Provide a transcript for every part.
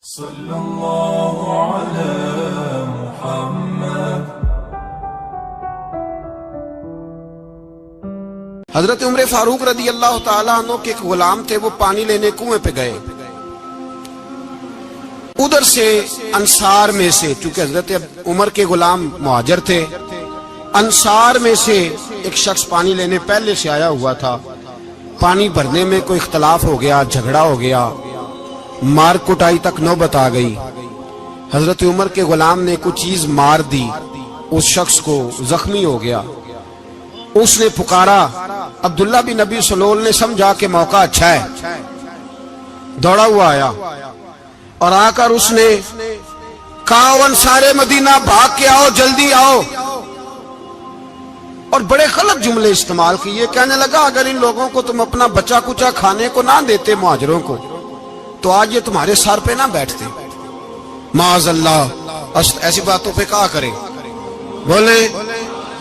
صلی اللہ علی محمد۔ حضرت عمر فاروق رضی اللہ تعالیٰ عنہ کے ایک غلام تھے، وہ پانی لینے کنویں پہ گئے۔ ادھر سے انصار میں سے، چونکہ حضرت عمر کے غلام مہاجر تھے، انصار میں سے ایک شخص پانی لینے پہلے سے آیا ہوا تھا۔ پانی بھرنے میں کوئی اختلاف ہو گیا، جھگڑا ہو گیا، مار کٹائی تک نوبت آ گئی۔ حضرت عمر کے غلام نے کچھ چیز مار دی، اس شخص کو زخمی ہو گیا۔ اس نے پکارا، عبداللہ بن ابی سلول نے سمجھا کہ موقع اچھا ہے، دوڑا ہوا آیا اور آ کر اس نے کہا، انصارے مدینہ بھاگ کے آؤ، جلدی آؤ، اور بڑے غلط جملے استعمال کیے۔ کہنے لگا، اگر ان لوگوں کو تم اپنا بچا کچا کھانے کو نہ دیتے مہاجروں کو، تو آج یہ تمہارے سر پہ نہ بیٹھتے۔ معاذ اللہ، ایسی باتوں پہ کہا کریں، بولے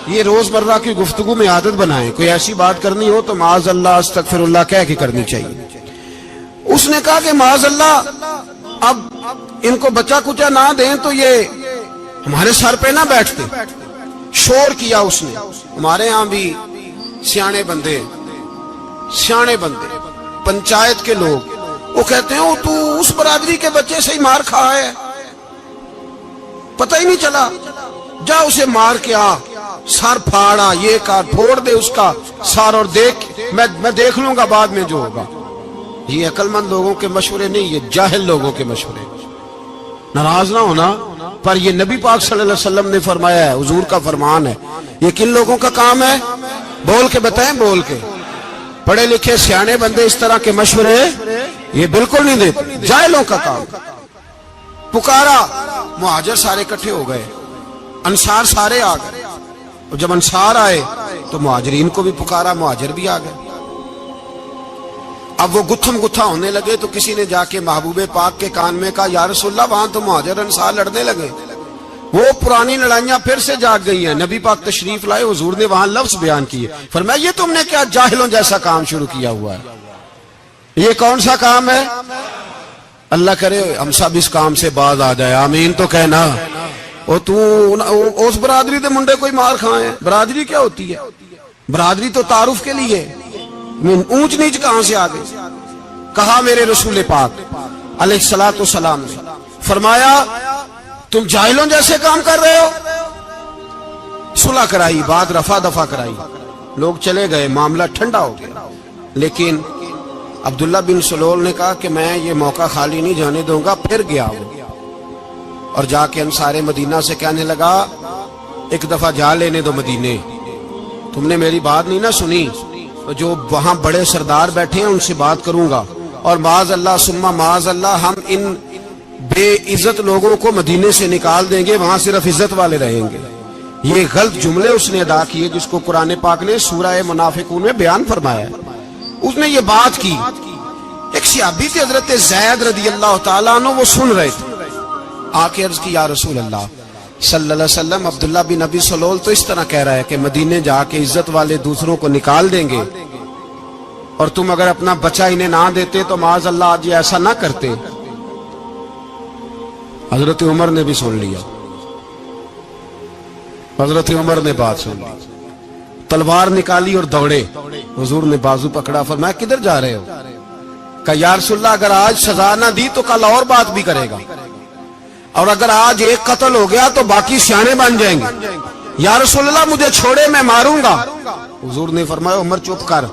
یہ روز مرہ کی گفتگو میں عادت بنائیں، کوئی ایسی بات کرنی ہو تو معاذ اللہ استغفر اللہ کہہ کے کرنی چاہیے۔ اس نے کہا کہ معاذ اللہ، اب ان کو بچا کچا نہ دیں تو یہ ہمارے سر پہ نہ بیٹھتے۔ شور کیا اس نے۔ ہمارے ہاں بھی سیانے بندے پنچایت کے لوگ، وہ کہتے ہیں تو اس برادری کے بچے سے ہی مار کھا ہے، پتہ ہی نہیں چلا، جا اسے مار کے آ، سر پھاڑا، یہ کار پھوڑ دے اس کا سر، اور دیکھ میں دیکھ لوں گا بعد میں جو ہوگا۔ یہ عقل مند لوگوں کے مشورے نہیں، یہ جاہل لوگوں کے مشورے۔ ناراض نہ ہونا، پر یہ نبی پاک صلی اللہ علیہ وسلم نے فرمایا ہے، حضور کا فرمان ہے۔ یہ کن لوگوں کا کام ہے؟ بول کے بتائیں، بول کے۔ پڑھے لکھے سیانے بندے اس طرح کے مشورے یہ بالکل نہیں دیتے، جاہلوں کا کام۔ پکارا، مہاجر سارے اکٹھے ہو گئے، انصار سارے آ گئے، اور جب انصار آئے تو مہاجرین کو بھی پکارا، مہاجر بھی آ گئے۔ اب وہ گتھم گتھا ہونے لگے تو کسی نے جا کے محبوب پاک کے کان میں کہا، یا رسول اللہ، وہاں تو مہاجر انصار لڑنے لگے، وہ پرانی لڑائیاں پھر سے جاگ گئی ہیں۔ نبی پاک تشریف لائے، حضور نے وہاں لفظ بیان کیے، فرمایا یہ تم نے کیا جاہلوں جیسا کام شروع کیا ہوا ہے؟ یہ کون سا کام ہے؟ اللہ کرے ہم سب اس کام سے باز آ جائے، آمین تو کہنا۔ اور تو اس برادری دے منڈے کوئی مار کھائیں؟ برادری کیا ہوتی ہے؟ برادری تو تعارف کے لیے، اونچ نیچ کہاں سے آ گئی؟ کہا میرے رسول پاک علیہ الصلوۃ والسلام نے، فرمایا تم جاہلوں جیسے کام کر رہے ہو۔ صلح کرائی، بات رفع دفع کرائی، لوگ چلے گئے، معاملہ ٹھنڈا ہو گیا۔ لیکن عبداللہ بن سلول نے کہا کہ میں یہ موقع خالی نہیں جانے دوں گا۔ پھر گیا وہ اور جا کے انصار مدینہ سے کہنے لگا، ایک دفعہ جا لینے دو مدینے، تم نے میری بات نہیں نہ سنی، جو وہاں بڑے سردار بیٹھے ہیں ان سے بات کروں گا، اور معاذ اللہ ثم معاذ اللہ ہم ان بے عزت لوگوں کو مدینے سے نکال دیں گے، وہاں صرف عزت والے رہیں گے۔ یہ غلط جملے اس نے ادا کیے جس کو قرآن پاک نے سورہ منافقون میں بیان فرمایا ہے۔ اس نے یہ بات کی۔ ایک صحابی تھے حضرت زید رضی اللہ تعالیٰ عنہ، وہ سن رہے تھے، آ کے عرض کی، یا رسول اللہ صلی اللہ علیہ وسلم، عبداللہ بن ابی سلول تو اس طرح کہہ رہا ہے کہ مدینے جا کے عزت والے دوسروں کو نکال دیں گے، اور تم اگر اپنا بچہ انہیں نہ دیتے تو معاذ اللہ آج یہ ایسا نہ کرتے۔ حضرت عمر نے بھی سن لیا، حضرت عمر نے بات سن لی، تلوار نکالی اور دوڑے۔ حضور نے بازو پکڑا، فرمایا کدھر جا رہے ہو؟ کہا یا رسول اللہ، اگر آج سزا نہ دی تو کل اور بات بھی کرے گا، اور اگر آج ایک قتل ہو گیا تو باقی سیانے بن جائیں گے۔ یا رسول اللہ مجھے چھوڑے، میں ماروں گا۔ حضور نے فرمایا عمر چپ کر،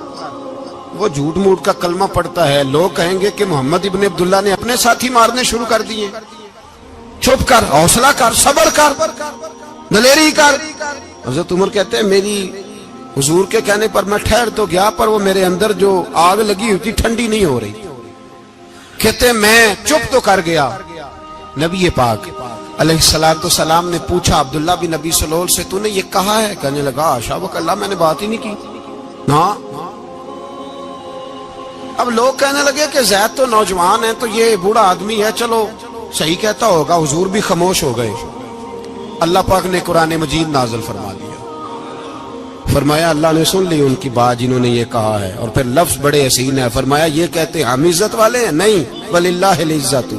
وہ جھوٹ موٹ کا کلمہ پڑھتا ہے، لوگ کہیں گے کہ محمد ابن عبداللہ نے اپنے ساتھی مارنے شروع کر دیے، چپ کر، حوصلہ کر، صبر کر، دلیری کر۔ حضرت عمر کہتے ہیں میری حضور کے کہنے پر میں ٹھہر تو گیا، پر وہ میرے اندر جو آگ لگی ہوئی تھی ٹھنڈی نہیں ہو رہی۔ کہتے ہیں میں چپ تو کر گیا۔ نبی پاک علیہ الصلوۃ والسلام نے پوچھا عبداللہ بن نبی سلول سے، تو نے یہ کہا ہے؟ کہنے لگا حاشا وکلا، میں نے بات ہی نہیں کی۔ ہاں، اب لوگ کہنے لگے کہ زید تو نوجوان ہے، تو یہ بوڑھا آدمی ہے، چلو صحیح کہتا ہوگا۔ حضور بھی خاموش ہو گئے۔ اللہ پاک نے قرآن مجید نازل فرما دیا، فرمایا اللہ نے سن لی ان کی بات جنہوں نے یہ کہا ہے، اور پھر لفظ بڑے حسین ہے، فرمایا یہ کہتے ہم عزت والے ہیں؟ نہیں، وَلِلَّهِ الْعِزَّةُ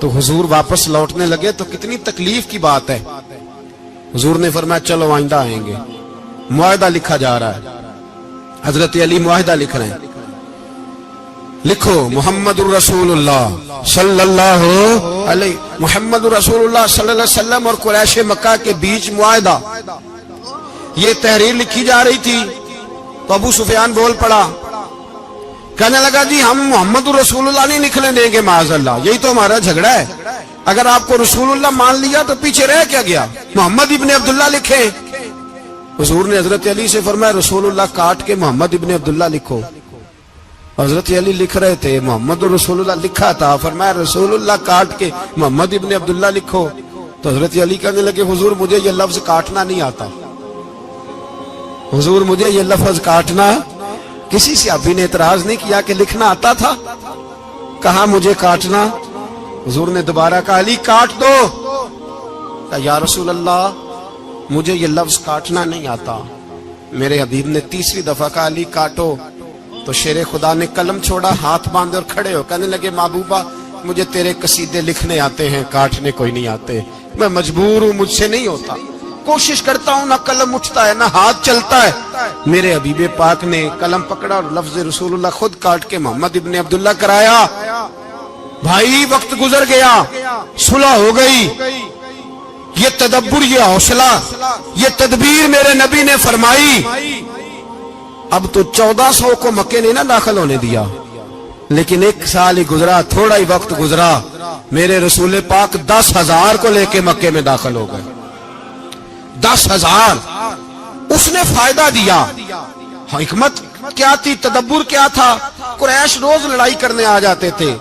تو حضور واپس لوٹنے لگے تو کتنی تکلیف کی بات ہے. حضور نے فرمایا چلو آئندہ آئیں گے. معاہدہ لکھا جا رہا ہے. حضرت علی معاہدہ لکھ رہے ہیں. لکھو محمد الرسول اللہ صلی اللہ علیہ محمد الرسول اللہ صلی اللہ علیہ وسلم اور قریش مکہ کے بیچ معاہدہ. یہ تحریر لکھی جا رہی تھی تو ابو سفیان بول پڑا, کہنے لگا جی ہم محمد الرسول اللہ نہیں لکھنے دیں گے معاذ اللہ, یہی تو ہمارا جھگڑا ہے. اگر آپ کو رسول اللہ مان لیا تو پیچھے رہ کیا گیا, محمد ابن عبداللہ لکھیں. حضور نے حضرت علی سے فرمایا رسول اللہ کاٹ کے محمد ابن عبداللہ لکھو. حضرت علی لکھ رہے تھے, محمد رسول اللہ لکھا تھا, فرمایا رسول اللہ کاٹ کے محمد ابن عبداللہ لکھو. تو حضرت علی کہنے لگے حضور مجھے یہ لفظ کاٹنا نہیں آتا, حضور مجھے یہ لفظ کاٹنا. کسی صحابی نے اعتراض نہیں کیا کہ لکھنا آتا تھا, کہا مجھے کاٹنا. حضور نے دوبارہ کہا علی کاٹ دو. کہا یا رسول اللہ مجھے یہ لفظ کاٹنا نہیں آتا. میرے حبیب نے تیسری دفعہ کہا علی کاٹو. تو شیر خدا نے قلم چھوڑا, ہاتھ باندھے اور کھڑے ہو کہنے لگے محبوبہ مجھے تیرے قصیدے لکھنے آتے ہیں, کاٹنے کوئی نہیں آتے. میں مجبور ہوں, مجھ سے نہیں ہوتا. کوشش کرتا ہوں, نہ قلم اٹھتا ہے نہ ہاتھ چلتا ہے. میرے حبیب پاک نے قلم پکڑا اور لفظ رسول اللہ خود کاٹ کے محمد ابن عبداللہ کرایا. بھائی وقت گزر گیا, صلح ہو گئی. یہ تدبر, یہ حوصلہ, یہ تدبیر میرے نبی نے فرمائی. اب تو 1400 کو مکے نے نہ داخل ہونے دیا, لیکن 1 سال ہی گزرا, تھوڑا ہی وقت گزرا, میرے رسول پاک 10,000 کو لے کے مکے میں داخل ہو گئے. 10,000 اس نے فائدہ دیا. حکمت کیا تھی, تدبر کیا تھا؟ قریش روز لڑائی کرنے آ جاتے تھے,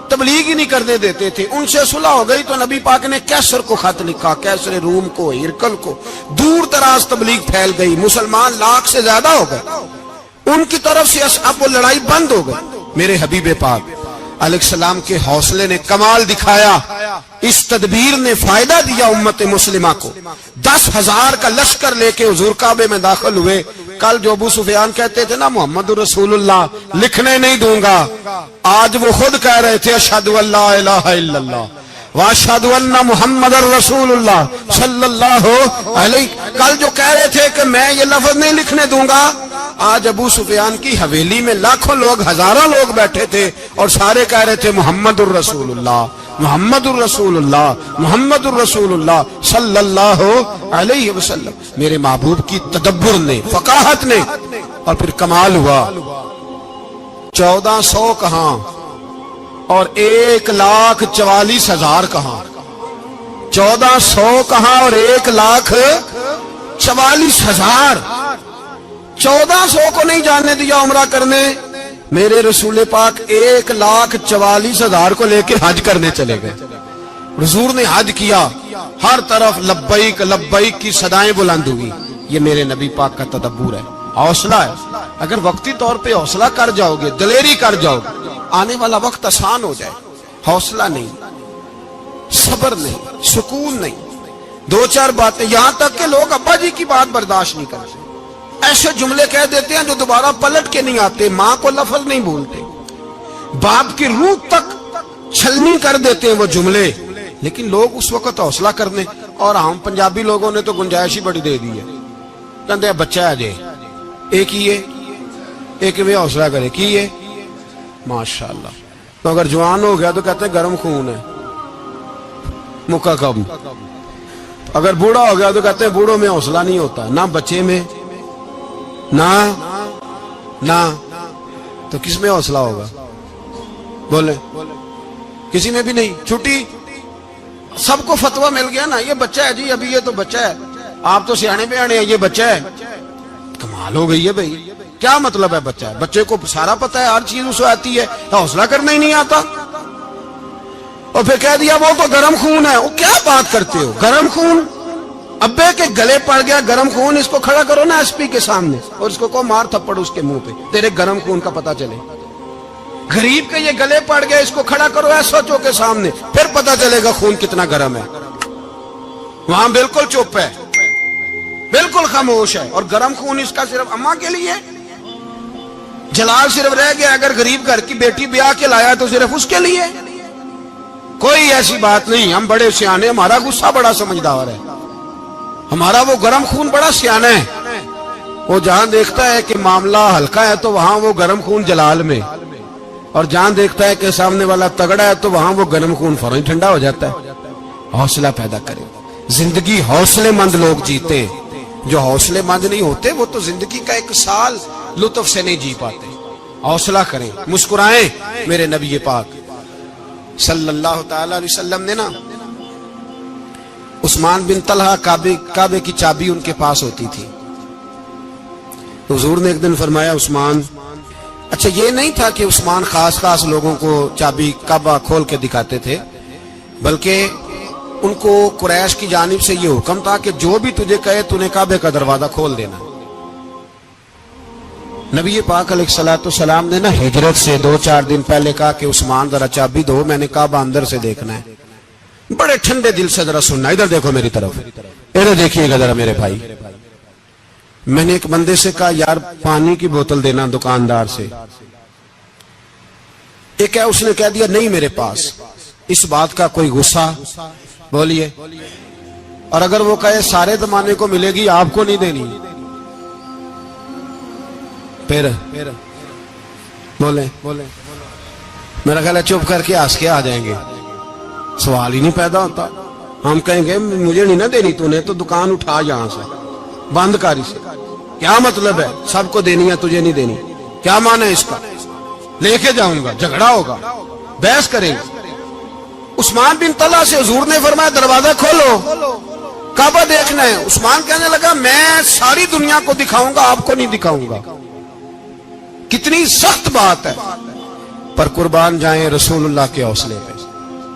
تبلیغ ہی نہیں کرنے دیتے تھے. ان سے صلح ہو گئی تو نبی پاک نے کیسر کو خط لکھا, کیسر روم کو, ہرکل کو. دور دراز تبلیغ پھیل گئی, مسلمان 100,000 سے زیادہ ہو گئے. ان کی طرف سے اب وہ لڑائی بند ہو گئی. میرے حبیب پاک علیہ السلام کے حوصلے نے کمال دکھایا, اس تدبیر نے فائدہ دیا امت مسلمہ کو. 10,000 کا لشکر لے کے حضور کعبے میں داخل ہوئے. کل جو ابو سفیان کہتے تھے نا محمد رسول اللہ لکھنے نہیں دوں گا, آج وہ خود کہہ رہے تھے اشہد ان لا الہ الا اللہ واشہد ان محمد رسول اللہ صلی اللہ علیہ. کل جو کہہ رہے تھے کہ میں یہ لفظ نہیں لکھنے دوں گا, آج ابو سفیان کی حویلی میں لاکھوں لوگ, ہزاروں لوگ بیٹھے تھے اور سارے کہہ رہے تھے محمد الرسول اللہ محمد الرسول اللہ محمد الرسول اللہ صلی اللہ علیہ وسلم. میرے محبوب کی تدبر نے, فقاہت نے, اور پھر کمال ہوا. 1400 کہاں اور 1,44,000 کہاں, 1400 کہاں اور 1,44,000. 1400 کو نہیں جانے دیا عمرہ کرنے, میرے رسول پاک 1,44,000 کو لے کے حج کرنے چلے گئے. حضور نے حج کیا, ہر طرف لبیک لبیک کی صدائیں بلند ہوئی. یہ میرے نبی پاک کا تدبر ہے, حوصلہ ہے. اگر وقتی طور پہ حوصلہ کر جاؤ گے, دلیری کر جاؤ گے, آنے والا وقت آسان ہو جائے. حوصلہ نہیں, صبر نہیں, سکون نہیں, 2-4 باتیں, یہاں تک کہ لوگ ابا جی کی بات برداشت نہیں کرتے, ایسے جملے کہہ دیتے ہیں جو دوبارہ پلٹ کے نہیں آتے. ماں کو لفظ نہیں بولتے, باپ کی روح تک چھلنی کر دیتے ہیں وہ جملے. لیکن لوگ اس وقت حوصلہ کرنے, اور ہم پنجابی لوگوں نے تو گنجائش ہی بڑی دے دی ہے. کہتے ہیں بچہ ہے جے, ایک ہی ہے, ایک میں حوصلہ کرے کی ہے ماشاءاللہ. تو اگر جوان ہو گیا تو کہتے ہیں گرم خون ہے, مکہ کب. اگر بوڑھا ہو گیا تو کہتے ہیں بوڑھوں میں حوصلہ نہیں ہوتا, نہ بچے میں نہ تو کس میں حوصلہ ہوگا؟ بولے کسی میں بھی نہیں. چھٹی سب کو فتویٰ مل گیا نا, یہ بچہ ہے جی, ابھی یہ تو بچہ ہے, آپ تو سیانے بیانے ہیں, یہ بچہ ہے. کمال ہو گئی ہے بھائی, کیا مطلب ہے بچہ ہے؟ بچے کو سارا پتہ ہے, ہر چیز اسے آتی ہے, حوصلہ کرنا ہی نہیں آتا. اور پھر کہہ دیا وہ تو گرم خون ہے. وہ کیا بات کرتے ہو, گرم خون؟ ابے کے گلے پڑ گیا گرم خون, اس کو کھڑا کرو نا ایس پی کے سامنے اور اس کو مار تھپڑ اس کے منہ پہ, تیرے گرم خون کا پتہ چلے. غریب کے یہ گلے پڑ گیا, اس کو کھڑا کرو ایس او کے سامنے, پھر پتہ چلے گا خون کتنا گرم ہے. وہاں بالکل چپ ہے, بالکل خاموش ہے. اور گرم خون اس کا صرف اماں کے لیے, جلال صرف رہ گیا اگر غریب گھر کی بیٹی بیاہ کے لایا تو صرف اس کے لیے. کوئی ایسی بات نہیں، ہم بڑے سیانے، ہمارا غصہ بڑا سمجھدار ہے، ہمارا وہ گرم خون بڑا سیانا ہے، وہ جہاں دیکھتا ہے کہ معاملہ ہلکا ہے تو وہاں وہ گرم خون جلال میں، اور جہاں دیکھتا ہے کہ سامنے والا تگڑا ہے تو وہاں وہ گرم خون فوراً ٹھنڈا ہو جاتا ہے۔ حوصلہ پیدا کریں، زندگی حوصلے مند لوگ جیتے ہیں، جو حوصلے مند نہیں ہوتے وہ تو زندگی کا ایک سال لطف سے نہیں جی پاتے۔ حوصلہ کریں، مسکرائیں۔ میرے نبی پاک صلی اللہ تعالی علیہ وسلم نے نا عثمان بن طلحہ کعبے کی چابی ان کے پاس ہوتی تھی، حضور نے ایک دن فرمایا عثمان، اچھا یہ نہیں تھا کہ عثمان خاص لوگوں کو چابی کعبہ کھول کے دکھاتے تھے، بلکہ ان کو قریش کی جانب سے یہ حکم تھا کہ جو بھی تجھے کہے تو نے کعبے کا دروازہ کھول دینا۔ نبی پاک علیہ الصلوۃ والسلام نے نا ہجرت سے 2-4 دن پہلے کہا کہ عثمان ذرا چابی دو، میں نے کعبہ اندر سے دیکھنا ہے۔ بڑے ٹھنڈے دل سے ذرا سننا، ادھر دیکھو میری طرف، ادھر دیکھیے گا ذرا میرے بھائی۔ میں نے ایک بندے سے کہا یار پانی کی بوتل دینا دکاندار سے، ایک ہے اس نے کہہ دیا نہیں میرے پاس۔ اس بات کا کوئی غصہ؟ بولیے۔ اور اگر وہ کہے سارے زمانے کو ملے گی آپ کو نہیں دینی، پھر بولیں میرا خیال ہے چپ کر کے ہنس کے آ جائیں گے، سوال ہی نہیں پیدا ہوتا۔ ہم کہیں گے مجھے نہیں نہ دینی، تو نے تو دکان اٹھا یہاں سے بند کاری سے، کیا مطلب ہے سب کو دینی ہے تجھے نہیں دینی؟ کیا معنی ہے اس کا؟ لے کے جاؤں گا، جھگڑا ہوگا، بحث کریں گے۔ عثمان بن طلحہ سے حضور نے فرمایا دروازہ کھولو، کعبہ دیکھنا ہے۔ عثمان کہنے لگا میں ساری دنیا کو دکھاؤں گا، آپ کو نہیں دکھاؤں گا۔ کتنی سخت بات ہے، پر قربان جائیں رسول اللہ کے حوصلے پہ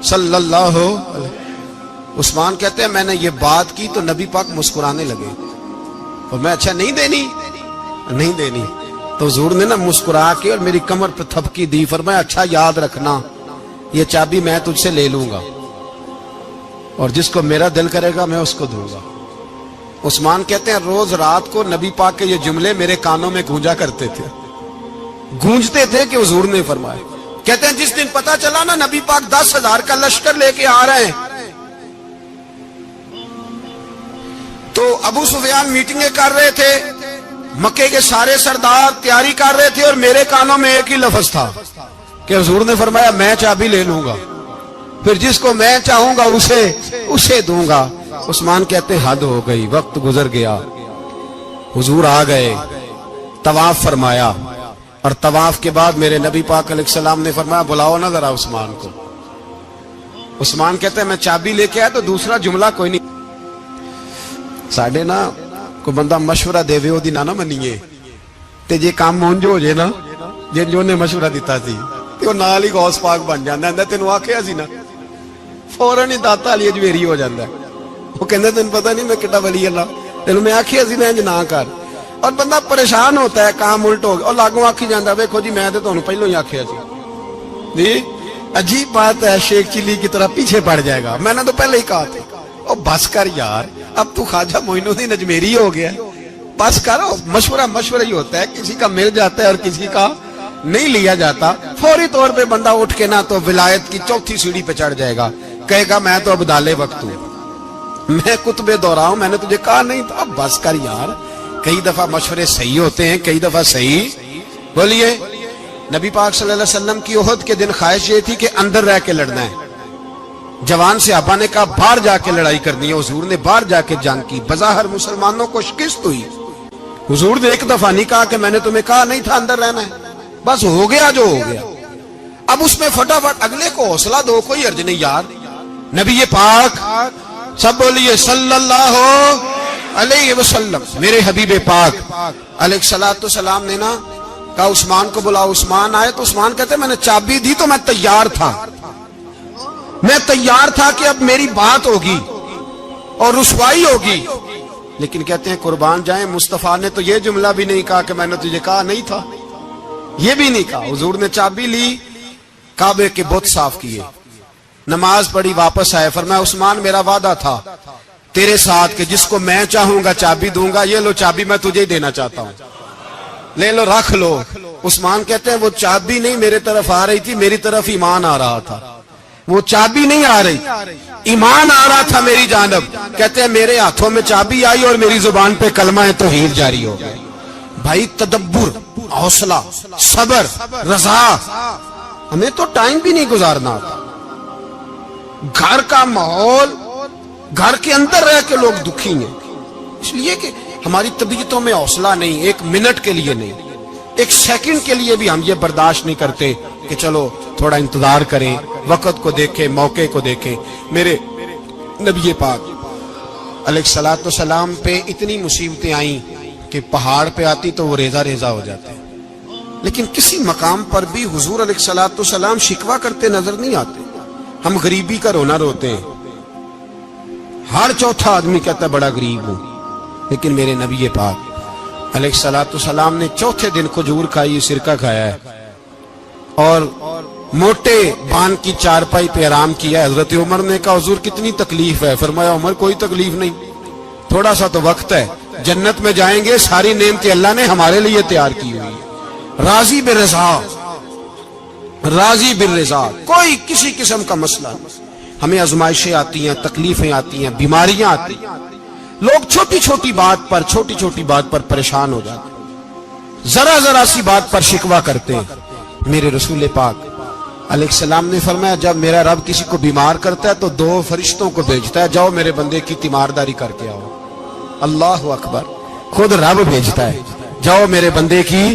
صلی اللہ علیہ۔ عثمان کہتے ہیں میں نے یہ بات کی تو نبی پاک مسکرانے لگے، اور میں اچھا نہیں دینی، تو حضور نے نا مسکرا کے اور میری کمر پہ تھپکی دی، فرمایا اچھا یاد رکھنا یہ چابی میں تجھ سے لے لوں گا، اور جس کو میرا دل کرے گا میں اس کو دوں گا۔ عثمان کہتے ہیں روز رات کو نبی پاک کے یہ جملے میرے کانوں میں گونجتے تھے کہ حضور نے فرمایا۔ کہتے ہیں جس دن پتا چلا نا نبی پاک 10,000 کا لشکر لے کے آ رہے ہیں، تو ابو سفیان میٹنگیں کر رہے تھے، مکے کے سارے سردار تیاری کر رہے تھے، اور میرے کانوں میں ایک ہی لفظ تھا کہ حضور نے فرمایا میں چابی لے لوں گا، پھر جس کو میں چاہوں گا اسے دوں گا۔ عثمان کہتے حد ہو گئی، وقت گزر گیا، حضور آ گئے، طواف فرمایا، اور طواف کے بعد میرے نبی پاک علیہ السلام نے فرمایا بلاؤ نا ذرا عثمان کو۔ عثمان کہتے ہیں میں چابی لے کے آیا تو دوسرا جملہ کوئی نہیں۔ ساڈے نا کوئی بندہ مشورہ دے وے اودی نہ منیے، تے جے کام مونج ہو جے نا، جن جو نے مشورہ دیتا سی تے او نال ہی غوث پاک بن جاندا ہے۔ تینوں آکھیا سی نا، فوراً ہی داتا علی اجمیری ہو جاندا ہے۔ وہ کہندا تینوں پتہ نہیں میں کڈا ولی اللہ، تینوں میں آکھیا سی نا انج نہ کر، اور بندہ پریشان ہوتا ہے، کام الٹ ہو گیا، اور لاگوں آکھی جاندا ویکھو جی میں تے تانوں پہلوں ہی آکھیا سی جی۔ عجیب بات ہے، شیخ چلی کی طرح پیچھے پڑ جائے گا، میں نے تو پہلے ہی کہا تھا۔ او بس کر یار، اب تو خواجہ معین الدین اجمیری ہو گیا، بس کرو۔ مشورہ ہی ہوتا ہے، کسی کا مل جاتا ہے اور کسی کا نہیں لیا جاتا۔ فوری طور پہ بندہ اٹھ کے نا تو ولایت کی 4تھی سیڑھی پہ چڑھ جائے گا، کہے گا میں تو اب دالے وقت ہوں، میں کتب دورہ ہوں، میں نے تجھے کہا نہیں تھا۔ اب بس کر یار، کئی دفعہ مشورے صحیح ہوتے ہیں، کئی دفعہ صحیح۔ بولیے۔ نبی پاک صلی اللہ علیہ وسلم کی احد کے دن خواہش یہ تھی کہ اندر رہ کے لڑنا ہے۔ جوان صحابہ نے کہا باہر جا کے لڑائی کرنی ہے، حضور نے باہر جا کے جنگ کی، بظاہر مسلمانوں کو شکست ہوئی۔ حضور نے ایک دفعہ نہیں کہا کہ میں نے تمہیں کہا نہیں تھا اندر رہنا ہے، بس ہو گیا جو ہو گیا۔ اب اس میں فٹافٹ اگلے کو حوصلہ دو، کوئی حرج نہیں یار۔ نبی پاک سب بولیے صلی اللہ علیہ وسلم، میرے حبیب پاک علیہ الصلوۃ والسلام نے نا کہا عثمان کو بلاؤ۔ عثمان آئے تو عثمان کہتے میں نے چابی دی تو میں تیار تھا کہ اب میری بات ہوگی اور رسوائی ہوگی، لیکن کہتے ہیں قربان جائیں مصطفیٰ نے تو یہ جملہ بھی نہیں کہا کہ میں نے تجھے کہا نہیں تھا، یہ بھی نہیں کہا۔ حضور نے چابی لی، کعبے کے بت صاف کیے، نماز پڑھی، واپس آئے، فرمایا عثمان میرا وعدہ تھا تیرے ساتھ کہ جس کو میں چاہوں گا چابی دوں گا، یہ لو چابی میں تجھے ہی دینا چاہتا ہوں، لے لو رکھ لو۔ عثمان کہتے ہیں وہ چابی نہیں میرے طرف آ رہی تھی، میری طرف ایمان آ رہا تھا۔ وہ چابی نہیں آ رہی, ایمان آ رہا تھا میری جانب. کہتے ہیں میرے ہاتھوں میں چابی آئی اور میری زبان پہ کلمہ توحید جاری ہو گیا. بھائی تدبر, حوصلہ, صبر, رضا, ہمیں تو ٹائم بھی نہیں گزارنا آتا. گھر کا ماحول, گھر کے اندر رہ کے لوگ دکھی ہیں, اس لیے کہ ہماری طبیعتوں میں حوصلہ نہیں, ایک منٹ کے لیے نہیں, ایک سیکنڈ کے لیے بھی ہم یہ برداشت نہیں کرتے کہ چلو تھوڑا انتظار کریں, وقت کو دیکھیں, موقع کو دیکھیں. میرے نبی پاک علیہ الصلوۃ والسلام پہ اتنی مصیبتیں آئیں کہ پہاڑ پہ آتی تو وہ ریزہ ریزہ ہو جاتے, لیکن کسی مقام پر بھی حضور علیہ الصلوۃ والسلام شکوہ کرتے نظر نہیں آتے. ہم غریبی کا رونا روتے ہیں, ہر چوتھا آدمی کہتا ہے بڑا غریب ہوں, لیکن میرے نبی پاک علیہ الصلوۃ والسلام نے چوتھے دن کھجور کھائی, سرکہ کھایا ہے اور موٹے بان کی چارپائی پہ آرام کیا ہے. حضرت عمر نے کہا حضور کتنی تکلیف ہے؟ فرمایا عمر کوئی تکلیف نہیں, تھوڑا سا تو وقت ہے, جنت میں جائیں گے, ساری نعمتیں اللہ نے ہمارے لیے تیار کی ہوئی ہے. راضی بالرضا, راضی بالرضا, کوئی کسی قسم کا مسئلہ نہیں. ہمیں آزمائشیں آتی ہیں, تکلیفیں آتی ہیں, بیماریاں آتی ہیں, لوگ چھوٹی چھوٹی بات پر پریشان ہو جاتے ہیں, ذرا ذرا سی بات پر شکوہ کرتے ہیں. میرے رسول پاک علیہ السلام نے فرمایا جب میرا رب کسی کو بیمار کرتا ہے تو 2 فرشتوں کو بھیجتا ہے, جاؤ میرے بندے کی تیمارداری کر کے آؤ. اللہ اکبر, خود رب بھیجتا ہے, جاؤ میرے بندے کی.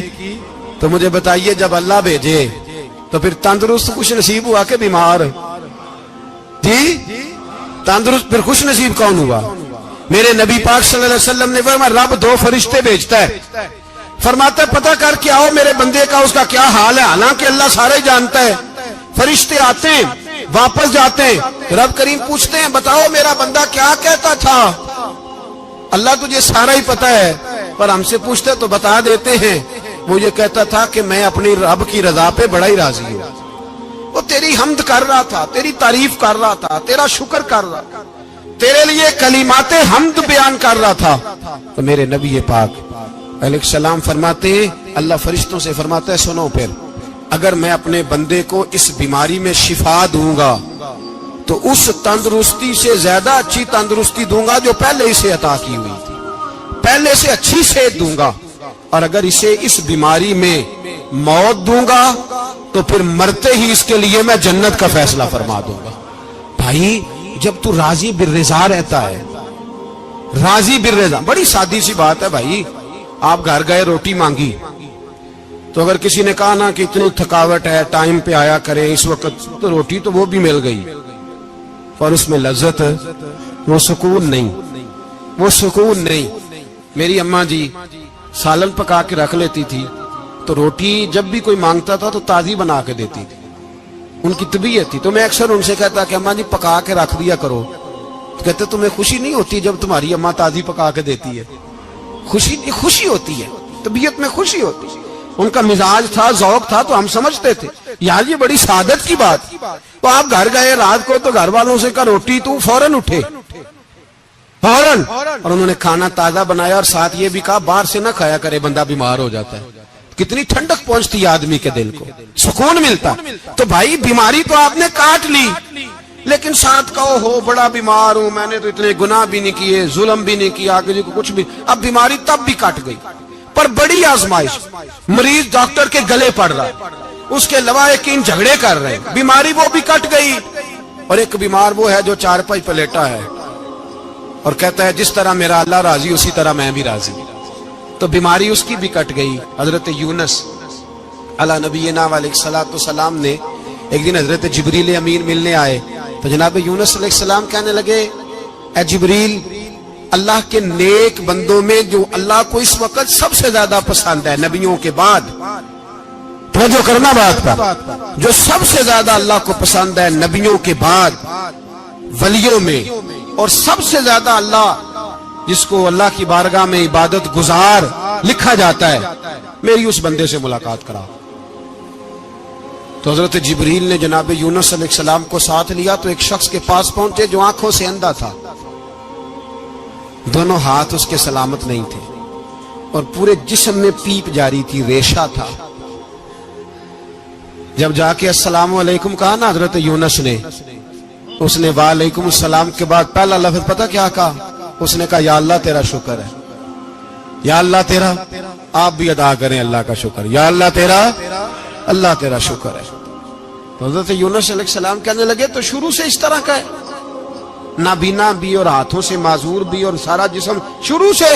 تو مجھے بتائیے جب اللہ بھیجے تو پھر تندرست خوش نصیب ہوا کہ بیمار؟ جی تندرست پھر خوش نصیب کون ہوا؟ میرے نبی پاک صلی اللہ علیہ وسلم نے فرمایا رب 2 فرشتے بھیجتا ہے, فرماتا ہے پتہ کر کے آؤ میرے بندے کا اس کا کیا حال ہے, حالانکہ اللہ سارے جانتا ہے. فرشتے آتے ہیں, واپس جاتے ہیں, رب کریم پوچھتے ہیں بتاؤ میرا بندہ کیا کہتا تھا؟ اللہ تجھے سارا ہی پتہ ہے, پر ہم سے پوچھتے تو بتا دیتے ہیں. وہ یہ کہتا تھا کہ میں اپنی رب کی رضا پہ بڑا ہی راضی ہوں, وہ تیری حمد کر رہا تھا, تیری تعریف کر رہا تھا, تیرا شکر کر رہا تھا, تیرے لیے کلمات حمد بیان کر رہا تھا. تو میرے نبی پاک علیہ السلام فرماتے ہیں, اللہ فرشتوں سے فرماتا ہے سنو پھر, اگر میں اپنے بندے کو اس بیماری میں شفا دوں گا تو اس تندرستی سے زیادہ اچھی تندرستی دوں گا جو پہلے اسے عطا کی ہوئی تھی, پہلے سے اچھی صحت دوں گا. اور اگر اسے اس بیماری میں موت دوں گا تو پھر مرتے ہی اس کے لیے میں جنت کا فیصلہ فرما دوں گا. بھائی جب تو راضی بالرضا رہتا ہے, راضی بالرضا, بڑی سادی سی بات ہے بھائی. آپ گھر گئے, روٹی مانگی, تو اگر کسی نے کہا نا کہ اتنی تھکاوٹ ہے, ٹائم پہ آیا کرے اس وقت, تو روٹی تو وہ بھی مل گئی, اور اس میں لذت, وہ سکون نہیں, وہ سکون نہیں. میری اماں جی سالن پکا کے رکھ لیتی تھی, تو روٹی جب بھی کوئی مانگتا تھا تو تازی بنا کے دیتی تھی, ان کی طبیعت تھی. تو میں اکثر ان سے کہتا کہ اماں جی پکا کے رکھ دیا کرو. تو کہتے تمہیں خوشی نہیں ہوتی جب تمہاری اماں تازی پکا کے دیتی ہے؟ خوشی ہوتی ہے, طبیعت میں خوشی ہوتی ہے. ان کا مزاج تھا, ذوق تھا, تو ہم سمجھتے تھے یار یہ بڑی سعادت کی بات. تو آپ گھر گئے رات کو, تو گھر والوں سے کہا روٹی, تو فوراً اٹھے, فوراً, اور انہوں نے کھانا تازہ بنایا, اور ساتھ یہ بھی کہا باہر سے نہ کھایا کرے, بندہ بیمار ہو جاتا ہے. کتنی ٹھنڈک پہنچتی ہے آدمی کے دل کو, سکون ملتا. تو بھائی بیماری تو آپ نے کاٹ لی, لیکن ساتھ کہو ہو بڑا بیمار ہوں, میں نے تو اتنے گناہ بھی نہیں کیے, ظلم بھی نہیں کیا, کسی کو کچھ بھی. اب بیماری تب بھی کٹ گئی, پر بڑی آزمائش, مریض ڈاکٹر کے گلے پڑ رہا ہے, اس کے لواحقین جھگڑے کر رہے ہیں, بیماری وہ بھی کٹ گئی. اور ایک بیمار وہ ہے جو چارپائی پہ لیٹا ہے اور کہتا ہے جس طرح میرا اللہ راضی اسی طرح میں بھی راضی. تو بیماری اس کی بھی کٹ گئی. حضرت یونس علی نبینا علیہ الصلوۃ والسلام نے ایک دن حضرت جبریل امین ملنے آئے, تو جناب یونس علیہ السلام کہنے لگے اے جبریل, اللہ کے نیک بندوں میں جو اللہ کو اس وقت سب سے زیادہ پسند ہے نبیوں کے بعد, توجہ کرنا بات کا, جو سب سے زیادہ اللہ کو پسند ہے نبیوں کے بعد ولیوں میں, اور سب سے زیادہ اللہ جس کو اللہ کی بارگاہ میں عبادت گزار لکھا جاتا ہے, میری اس بندے سے ملاقات کرا. تو حضرت جبریل نے جناب یونس علیہ السلام کو ساتھ لیا, تو ایک شخص کے پاس پہنچے جو آنکھوں سے اندھا تھا, دونوں ہاتھ اس کے سلامت نہیں تھے, اور پورے جسم میں پیپ جاری تھی, ریشہ تھا. جب جا کے السلام علیکم کہا نا حضرت یونس نے، اس نے وعلیکم السلام کے بعد پہلا لفظ پتہ کیا کہا؟ اس نے کہا یا اللہ تیرا شکر ہے، یا اللہ تیرا، آپ بھی ادا کریں اللہ کا شکر، یا اللہ تیرا شکر ہے۔ تو حضرت یونس علیہ السلام کہنے لگے تو شروع سے اس طرح کا ہے، نابینا بھی اور ہاتھوں سے معذور بھی اور سارا جسم شروع سے؟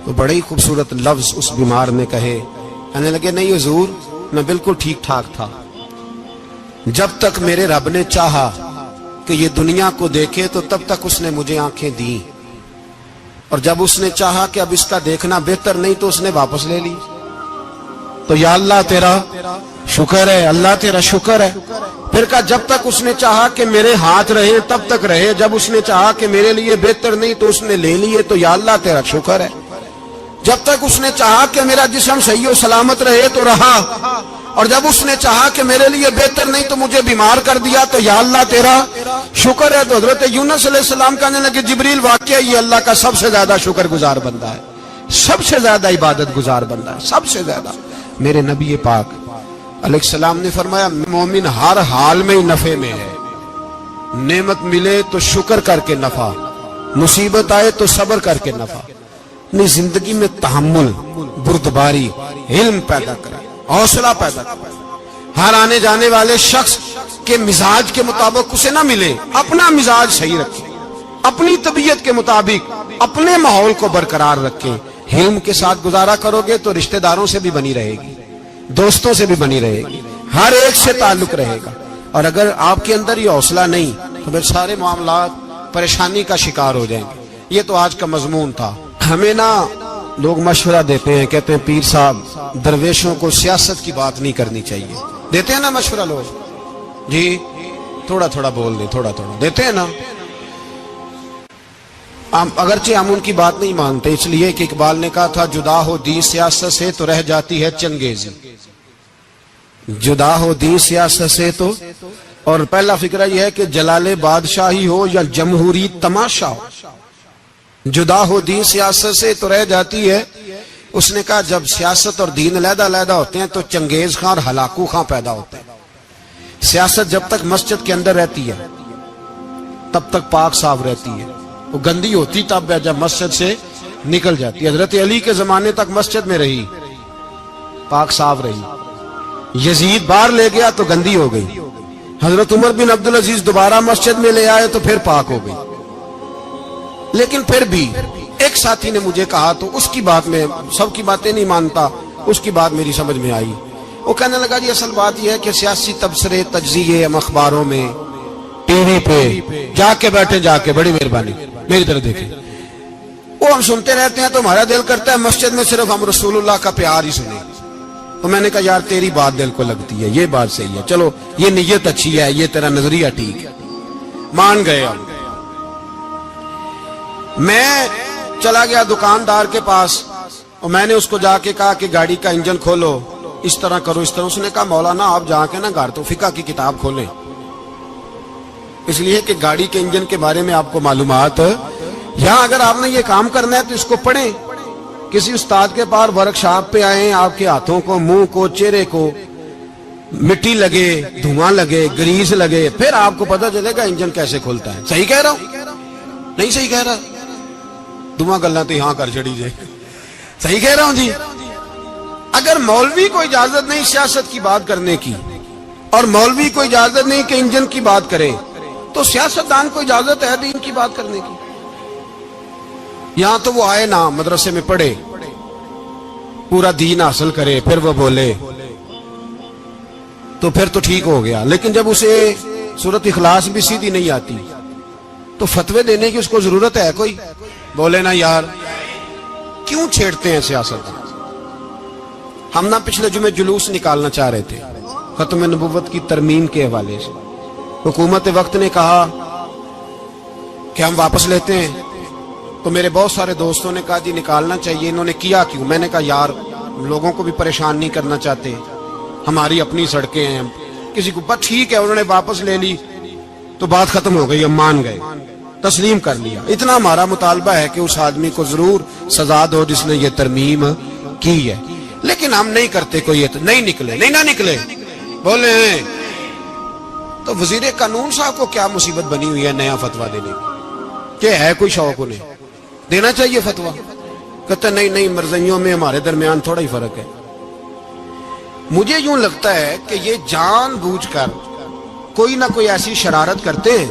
تو بڑے ہی خوبصورت لفظ اس بیمار نے کہے، کہنے لگے نہیں حضور میں بالکل ٹھیک ٹھاک تھا، جب تک میرے رب نے چاہا کہ یہ دنیا کو دیکھے تو تب تک اس نے مجھے آنکھیں دی، اور جب اس نے چاہا کہ اب اس کا دیکھنا بہتر نہیں تو اس نے واپس لے لی۔ تو یا اللہ تیرا شکر ہے، اللہ تیرا شکر ہے۔ پھر کہا جب تک اس نے چاہا کہ میرے ہاتھ رہے تب تک رہے، جب اس نے چاہا کہ میرے لیے بہتر نہیں تو اس نے لے لیے، تو یا اللہ تیرا شکر ہے۔ جب تک اس نے چاہا کہ میرا جسم صحیح و سلامت رہے تو رہا، اور جب اس نے چاہا کہ میرے لیے بہتر نہیں تو مجھے بیمار کر دیا، تو یا اللہ تیرا شکر ہے۔ تو حضرت یونس علیہ السلام کہنے لگے جبریل واقعہ یہ اللہ کا سب سے زیادہ شکر گزار بندہ ہے، سب سے زیادہ عبادت گزار بندہ ہے، سب سے زیادہ۔ میرے نبی پاک علیہ السلام نے فرمایا مومن ہر حال میں نفع میں ہے، نعمت ملے تو شکر کر کے نفع، مصیبت آئے تو صبر کر کے نفع۔ اپنی زندگی میں تحمل، بردباری، علم پیدا کرے، حوصلہ پیدا کرے۔ ہر آنے جانے والے شخص کے مزاج کے مطابق اسے نہ ملے، اپنا مزاج صحیح رکھے، اپنی طبیعت کے مطابق اپنے ماحول کو برقرار رکھے۔ علم کے ساتھ گزارا کرو گے تو رشتہ داروں سے بھی بنی رہے گی، دوستوں سے بھی بنی رہے گی، ہر ایک سے تعلق رہے گا۔ اور اگر آپ کے اندر یہ حوصلہ نہیں تو پھر سارے معاملات پریشانی کا شکار ہو جائیں گے۔ یہ تو آج کا مضمون تھا۔ ہمیں نا لوگ مشورہ دیتے ہیں، کہتے ہیں پیر صاحب درویشوں کو سیاست کی بات نہیں کرنی چاہیے، دیتے ہیں نا مشورہ لوگ، جی تھوڑا تھوڑا بول دیں، تھوڑا تھوڑا دیتے ہیں نا۔ اگرچہ ہم ان کی بات نہیں مانتے، اس لیے کہ اقبال نے کہا تھا جدا ہو دین سیاست سے تو رہ جاتی ہے چنگیزی، جدا ہو دین سیاست سے تو۔ اور پہلا فکرہ یہ ہے کہ جلال بادشاہی ہو یا جمہوری تماشا ہو، جدا ہو دین سیاست سے تو رہ جاتی ہے۔ اس نے کہا جب سیاست اور دین علیحدہ علیحدہ ہوتے ہیں تو چنگیز خان اور ہلاکو خان پیدا ہوتے ہیں۔ سیاست جب تک مسجد کے اندر رہتی ہے تب تک پاک صاف رہتی ہے، وہ گندی ہوتی تب ہے جب مسجد سے نکل جاتی ہے۔ حضرت علی کے زمانے تک مسجد میں رہی، پاک صاف رہی، یزید باہر لے گیا تو گندی ہو گئی، حضرت عمر بن عبدالعزیز دوبارہ مسجد میں لے آئے تو پھر پاک ہو گئی۔ لیکن پھر بھی ایک ساتھی نے مجھے کہا تو اس کی بات میں سب کی باتیں نہیں مانتا، اس کی بات میری سمجھ میں آئی۔ وہ کہنے لگا جی اصل بات یہ ہے کہ سیاسی تبصرے تجزیے ہم اخباروں میں ٹی وی پہ جا کے بیٹھے، جا کے بڑی مہربانی میری طرف دیکھیں، وہ ہم سنتے رہتے ہیں تو ہمارا دل کرتا ہے مسجد میں صرف ہم رسول اللہ کا پیار ہی سنیں۔ تو میں نے کہا یار تیری بات دل کو لگتی ہے، یہ بات صحیح ہے، چلو یہ نیت اچھی ہے، یہ تیرا نظریہ ٹھیک ہے، مان گئے ہم۔ میں چلا گیا دکاندار کے پاس اور میں نے اس کو جا کے کہا کہ گاڑی کا انجن کھولو، اس طرح کرو اس طرح۔ اس نے کہا مولانا آپ جا کے نا گھر تو فقہ کی کتاب کھولیں، اس لیے کہ گاڑی کے انجن کے بارے میں آپ کو معلومات، یہاں اگر آپ نے یہ کام کرنا ہے تو اس کو پڑھیں، کسی استاد کے پاس ورکشاپ پہ آئیں، آپ کے ہاتھوں کو، منہ کو، چہرے کو مٹی لگے، دھواں لگے، گریس لگے، پھر آپ کو پتہ چلے گا انجن کیسے کھلتا ہے۔ صحیح کہہ رہا ہوں نہیں صحیح کہہ رہا؟ دعا گلنا تو یہاں کر چڑی جائے، صحیح کہہ رہا ہوں جی۔ اگر مولوی کو اجازت نہیں سیاست کی بات کرنے کی اور مولوی کو اجازت نہیں کہ انجن کی بات کرے تو سیاستدان کو اجازت ہے دین کی بات کرنے کی؟ یہاں تو وہ آئے نا مدرسے میں پڑھے، پورا دین حاصل کرے، پھر وہ بولے تو پھر تو ٹھیک ہو گیا۔ لیکن جب اسے سورۃ اخلاص بھی سیدھی نہیں آتی تو فتوے دینے کی اس کو ضرورت ہے کوئی؟ بولے نا یار کیوں چھیڑتے ہیں سیاست؟ ہم نہ پچھلے جمعے جلوس نکالنا چاہ رہے تھے ختم نبوت کی ترمیم کے حوالے سے، حکومت وقت نے کہا کہ ہم واپس لیتے ہیں، تو میرے بہت سارے دوستوں نے کہا جی نکالنا چاہیے، انہوں نے کیا کیوں؟ میں نے کہا یار لوگوں کو بھی پریشان نہیں کرنا چاہتے، ہماری اپنی سڑکیں ہیں، کسی کو بس ٹھیک ہے، انہوں نے واپس لے لی تو بات ختم ہو گئی، ہم مان گئے، تسلیم کر لیا۔ اتنا ہمارا مطالبہ ہے کہ اس آدمی کو ضرور سزا دو جس نے یہ ترمیم کی ہے، لیکن ہم نہیں کرتے کوئی نہیں نکلے، نہیں نہ نکلے، بولے ہیں تو وزیر قانون صاحب کو کیا مصیبت بنی ہوئی ہے نیا فتویٰ دینے کی؟ کہ ہے کوئی شوق انہیں دینا چاہیے فتویٰ؟ کہتا نہیں مرضیوں میں ہمارے درمیان تھوڑا ہی فرق ہے. مجھے یوں لگتا ہے کہ یہ جان بوجھ کر کوئی نہ کوئی ایسی شرارت کرتے ہیں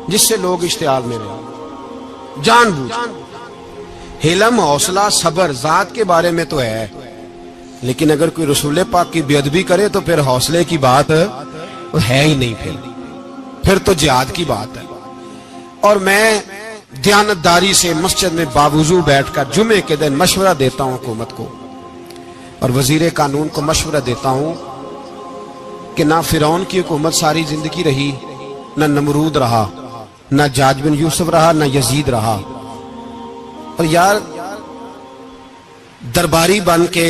جس سے لوگ اشتعال میں رہیں. جان بوجھ. حلم، حوصلہ، صبر ذات کے بارے میں تو ہے، لیکن اگر کوئی رسول پاک کی بے ادبی کرے تو پھر حوصلے کی بات ہے ہی نہیں. پھر تو جہاد کی بات ہے. اور میں دیانتداری سے مسجد میں باوضو بیٹھ کر جمعے کے دن مشورہ دیتا ہوں حکومت کو اور وزیر قانون کو مشورہ دیتا ہوں کہ نہ فرعون کی حکومت ساری زندگی رہی، نہ نمرود رہا، نہ جاج بن یوسف رہا، نہ یزید رہا. اور یار درباری بن کے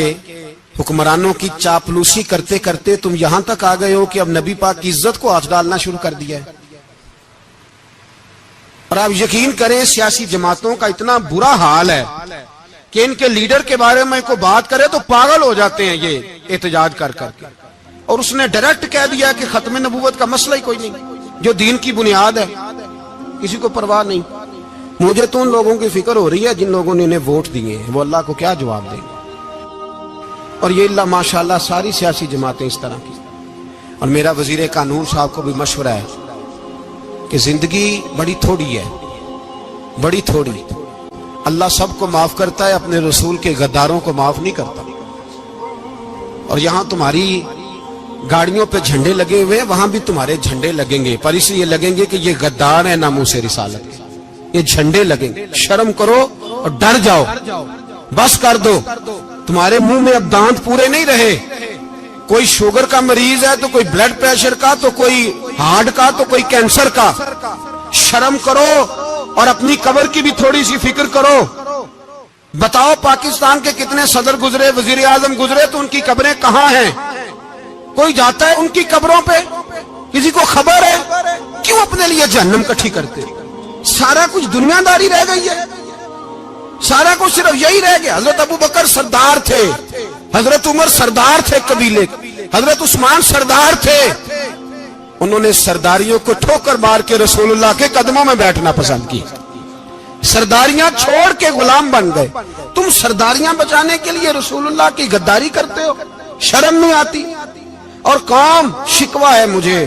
حکمرانوں کی چاپلوسی کرتے کرتے تم یہاں تک آ گئے ہو کہ اب نبی پاک کی عزت کو ہاتھ ڈالنا شروع کر دیا ہے. اور آپ یقین کریں سیاسی جماعتوں کا اتنا برا حال ہے کہ ان کے لیڈر کے بارے میں کوئی بات کرے تو پاگل ہو جاتے ہیں یہ احتجاج کر کر کے. اور اس نے ڈائریکٹ کہہ دیا کہ ختم نبوت کا مسئلہ ہی کوئی نہیں، جو دین کی بنیاد ہے کسی کو پرواہ نہیں. مجھے تو ان لوگوں کی فکر ہو رہی ہے جن لوگوں نے انہیں ووٹ دیے ہیں، وہ اللہ کو کیا جواب دیں. اور یہ اللہ ماشاءاللہ ساری سیاسی جماعتیں اس طرح کی. اور میرا وزیر قانون صاحب کو بھی مشورہ ہے کہ زندگی بڑی تھوڑی ہے، بڑی تھوڑی. اللہ سب کو معاف کرتا ہے، اپنے رسول کے غداروں کو معاف نہیں کرتا. اور یہاں تمہاری گاڑیوں پہ جھنڈے لگے ہوئے ہیں، وہاں بھی تمہارے جھنڈے لگیں گے، پر اس لیے لگیں گے کہ یہ غدار ہے ناموس رسالت کے. یہ جھنڈے لگیں گے. شرم کرو اور ڈر جاؤ، بس کر دو. تمہارے منہ میں اب دانت پورے نہیں رہے. کوئی شوگر کا مریض ہے تو کوئی بلڈ پریشر کا، تو کوئی ہارٹ کا، تو کوئی کینسر کا. شرم کرو اور اپنی قبر کی بھی تھوڑی سی فکر کرو. بتاؤ پاکستان کے کتنے صدر گزرے، وزیر اعظم گزرے، تو ان کی قبریں کہاں ہیں؟ کوئی جاتا ہے ان کی قبروں پہ؟ کسی کو خبر ہے؟ کیوں اپنے لیے جہنم کٹھی کرتے؟ سارا کچھ دنیا داری رہ گئی ہے، سارا کچھ صرف یہی رہ گیا. حضرت ابو بکر سردار تھے، حضرت عمر سردار تھے قبیلے، حضرت عثمان سردار تھے. انہوں نے سرداریوں کو ٹھوکر مار کے رسول اللہ کے قدموں میں بیٹھنا پسند کی. سرداریاں چھوڑ کے غلام بن گئے. تم سرداریاں بچانے کے لیے رسول اللہ کی غداری کرتے ہو، شرم نہیں آتی. اور قوم شکوہ ہے مجھے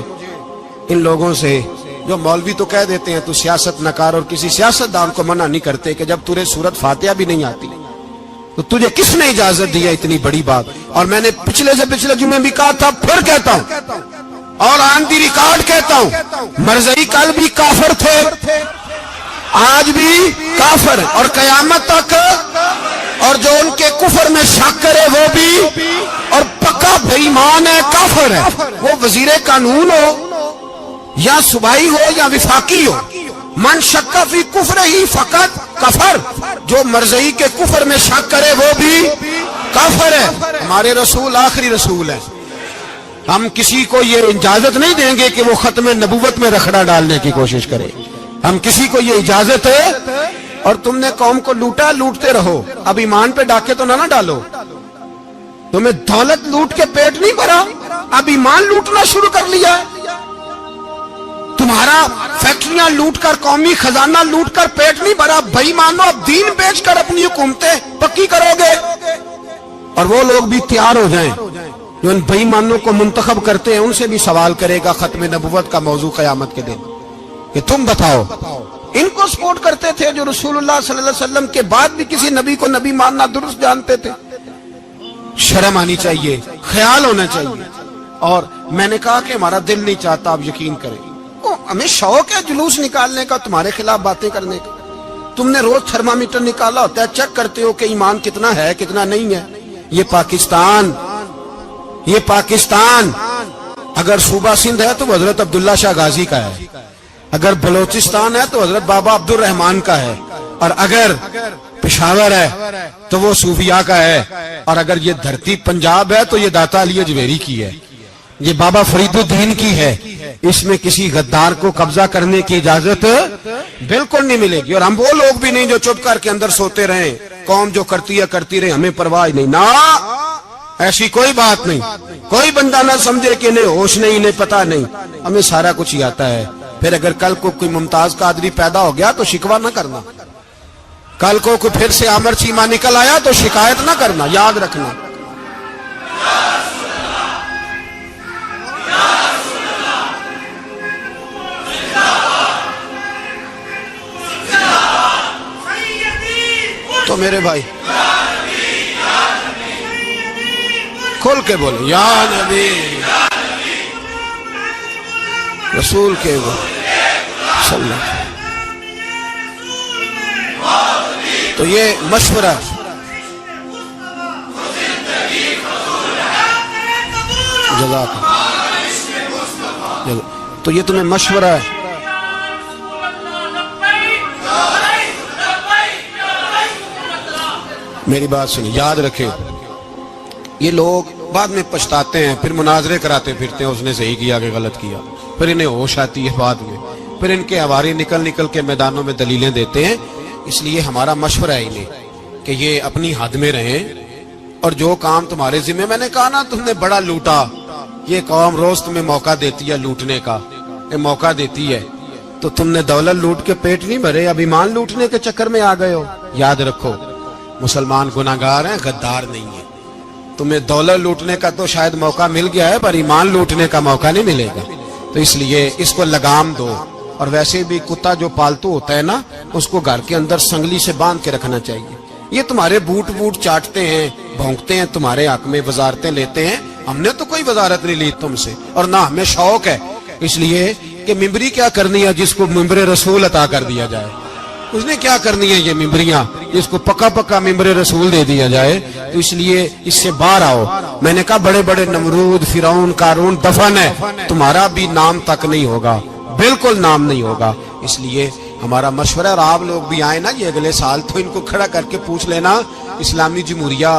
ان لوگوں سے جو مولوی تو کہہ دیتے ہیں تو سیاست نکار، اور کسی سیاستدان کو منع نہیں کرتے کہ جب تجھے سورت فاتحہ بھی نہیں آتی تو تجھے کس نے اجازت دی ہے اتنی بڑی بات. اور میں نے پچھلے سے پچھلے جمعے بھی کہا تھا، پھر کہتا ہوں اور آن دی ریکارڈ کہتا ہوں، مرزائی کل بھی کافر تھے، آج بھی کافر، اور قیامت تک. اور جو ان کے کفر میں شک کرے وہ بھی، اور پکا بے ایمان ہے، کافر ہے. وہ وزیر قانون ہو یا صوبائی ہو یا وفاقی ہو، من شک فی کفر ہی فقط کفر. جو مرزائی کے کفر میں شک کرے وہ بھی کافر ہے. ہمارے رسول آخری رسول ہے. ہم کسی کو یہ اجازت نہیں دیں گے کہ وہ ختم نبوت میں رکھڑا ڈالنے کی کوشش کرے. ہم کسی کو یہ اجازت ہے. اور تم نے قوم کو لوٹا، لوٹتے رہو. اب ایمان پہ ڈاکے تو نہ ڈالو. تمہیں دولت لوٹ کے پیٹ نہیں بھرا، اب ایمان لوٹنا شروع کر لیا ہے. تمہارا فیکٹریاں لوٹ کر، قومی خزانہ لوٹ کر پیٹ نہیں بھرا. بھائی مانو اب دین بیچ کر اپنی حکومتیں پکی کرو گے. اور وہ لوگ بھی تیار ہو جائیں جو ان بھائی مانوں کو منتخب کرتے ہیں، ان سے بھی سوال کرے گا ختم نبوت کا موضوع قیامت کے دن کہ تم بتاؤ. ان کو سپورٹ کرتے تھے جو رسول اللہ صلی اللہ علیہ وسلم کے بعد بھی کسی نبی کو نبی ماننا درست جانتے تھے. شرم آنی چاہیے، خیال ہونا چاہیے. اور میں نے کہا کہ ہمارا دل نہیں چاہتا، آپ یقین کریں. ہمیں شوق ہے جلوس نکالنے کا، تمہارے خلاف باتیں کرنے کا. تم نے روز تھرمامیٹر نکالا ہوتا ہے، چیک کرتے ہو کہ ایمان کتنا ہے کتنا نہیں ہے. یہ پاکستان اگر صوبہ سندھ ہے تو وہ حضرت عبداللہ شاہ غازی کا ہے، اگر بلوچستان ہے تو حضرت بابا عبد الرحمان کا ہے، اور اگر پشاور ہے تو وہ صوفیاء کا ہے، اور اگر یہ دھرتی پنجاب ہے تو یہ داتا علی اجمیری کی ہے، یہ بابا فرید الدین کی ہے. اس میں کسی غدار کو قبضہ کرنے کی اجازت بالکل نہیں ملے گی. اور ہم وہ لوگ بھی نہیں جو چپ کر کے اندر سوتے رہیں، قوم جو کرتی ہے کرتی رہے، ہمیں پرواہ نہیں. نا ایسی کوئی بات نہیں. کوئی بندہ نہ سمجھے کہ انہیں ہوش نہیں, انہیں پتا نہیں, ہمیں سارا کچھ ہی آتا ہے. پھر اگر کل کو کوئی ممتاز قادری پیدا ہو گیا تو شکوہ نہ کرنا. کل کو کوئی پھر سے عامر چیمہ نکل آیا تو شکایت نہ کرنا, یاد رکھنا. تو میرے بھائی کھل کے بولے یا نبی رسول کے صلی اللہ. تو یہ مشورہ جزاک اللہ. تو یہ تمہیں مشورہ ہے. میری بات سنی, یاد رکھے, یہ لوگ بعد میں پچھتاتے ہیں, پھر مناظرے کراتے پھرتے ہیں اس نے صحیح کیا کہ غلط کیا, پھر انہیں ہوش آتی ہے بعد میں, پھر ان کے ہواری نکل نکل کے میدانوں میں دلیلیں دیتے ہیں. اس لیے ہمارا مشورہ ہے انہیں کہ یہ اپنی حد میں رہیں, اور جو کام تمہارے ذمہ, میں نے کہا نا تم نے بڑا لوٹا, یہ قوم روز تمہیں موقع دیتی ہے لوٹنے کا, یہ موقع دیتی ہے, تو تم نے دولت لوٹ کے پیٹ نہیں بھرے, اب ایمان لوٹنے کے چکر میں آ گئے ہو. یاد رکھو مسلمان گناہگار ہیں, غدار نہیں ہیں. تمہیں دولت لوٹنے کا تو شاید موقع مل گیا ہے, پر ایمان لوٹنے کا موقع نہیں ملے گا. تو اس لیے اس کو لگام دو. اور ویسے بھی کتا جو پالتو ہوتا ہے نا, اس کو گھر کے اندر سنگلی سے باندھ کے رکھنا چاہیے. یہ تمہارے بوٹ چاٹتے ہیں, بھونکتے ہیں, تمہارے حق میں وزارتیں لیتے ہیں. ہم نے تو کوئی وزارت نہیں لی تم سے, اور نہ ہمیں شوق ہے. اس لیے کہ ممبری کیا کرنی ہے جس کو ممبر رسول عطا کر دیا جائے, اس نے کیا کرنی ہے یہ ممبریاں جس کو پکا پکا ممبر رسول دے دیا جائے. تو اس لیے اس سے باہر آؤ. میں نے کہا بڑے بڑے نمرود, فرعون, قارون دفن ہے, تمہارا بھی نام تک نہیں ہوگا, بالکل نام نہیں ہوگا. اس لیے ہمارا مشورہ, اور آپ لوگ بھی آئے نا یہ اگلے سال, تو ان کو کھڑا کر کے پوچھ لینا اسلامی جمہوریہ